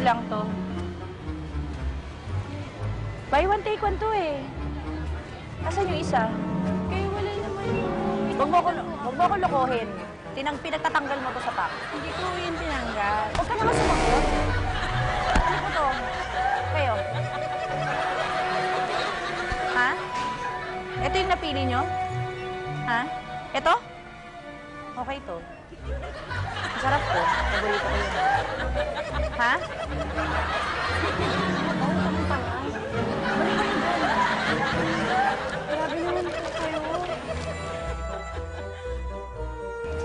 lang to. Buy one, take one to eh. Asan yung isa? Kaya wala naman yung... Huwag mo ko lokohin. Pinagtatanggal mo to sa pack. Hindi ko yun tinanggal. Huwag ka naman sumagot. Ano po to? Kayo? Ha? Ito yung napili nyo? Ha? Ito? Okay to. Masarap to. Paborito ko yun. Ha? Grabe naman po kayo.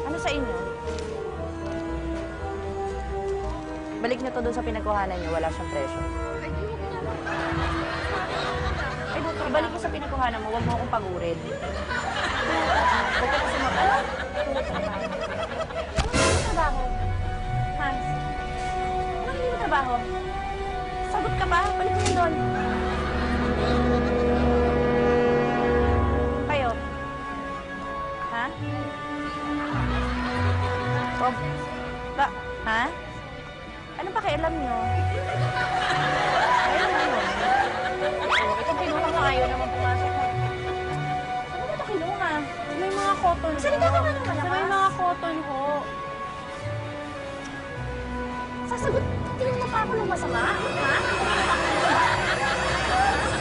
Ano sa inyo? Balik nyo to doon sa pinagkuhanan nyo. Wala siyang presyo. Ay, ibalik mo sa pinagkuhanan mo. Huwag mo akong pagurin. Huwag ka na sumag... Ano? Ano trabaho? Hans? Ano hindi mo trabaho? Sagot ka pa? Balik mo yun doon. Kayo? Ha? O, ha? Anong pakialam nyo? Ayaw naman yun. Itong kinuha mo, ayaw naman pumasok. Saan mo ito kinuha? May mga cotton ho. Salita ka nga naman, Sa ha? may mga cotton ho. Sasagot, tingin mo pa ako ng masama? Ha?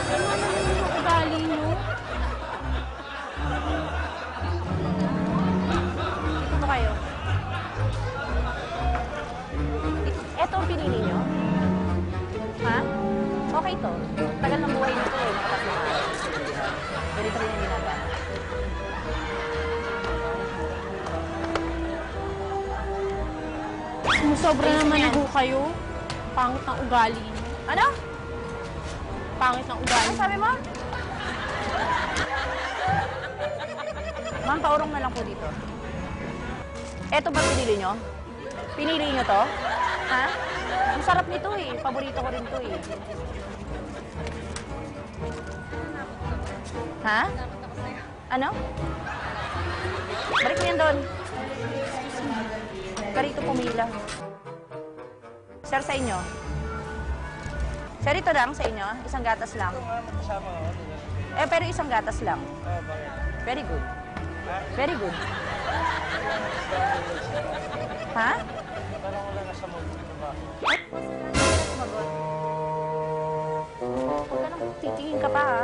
Ano naman yung ugali nyo? Ito kayo. Ito ang pinili nyo? Ha? Okay to. Tagal ng buhay nito eh. Nakatatlo na. Ganito rin yung ginagawa. Sumusobra Ayusin naman yan. ho kayo. Pangit ng ugali nyo. Ano? Pangit ng ugali Ano nyo. sabi mo? Ma'am, paurong na lang po dito. Eto ba pinili nyo? Pinili nyo to? Ha? Ang sarap nito eh. Paborito ko rin to eh. Ha? Ano? Balik mo yan doon. Karito pumila. Sir, sa inyo? Sir, ito lang sa inyo? Isang gatas lang? Pero isang gatas lang. Very good. Very good. Ha? Sumagot. Huwag ka nang titingin ka pa, ha?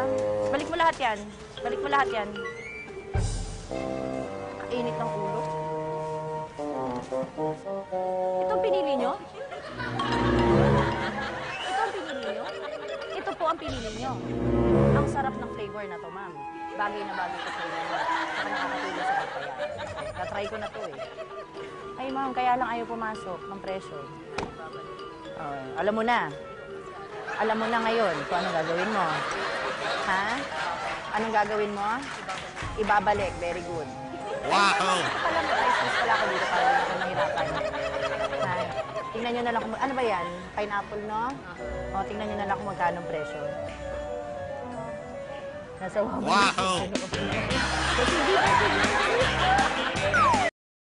Balik mo lahat yan. Balik mo lahat yan. Kainit ng ulo. Ito ang pinili nyo? Ito ang pinili nyo? Ito po ang pinili nyo. Ang sarap ng flavor na to, ma'am. Bagay na bagay ko sa inyo. Saka nakakatulong sa pagpaya. Na-try ko na to eh. Ay, ma'am, kaya lang ayaw pumasok ng presyo. Alam mo na. Alam mo na ngayon kung anong gagawin mo. Ha? Anong gagawin mo? Ibabalik. Very good. Wow! Pala may price list pala ako dito para hindi ako mahirapan. Ha? Tingnan nyo na lang kung... Ano ba yan? Pineapple, no? O, tingnan nyo na lang kung magkano ang presyo. Nasa Wow!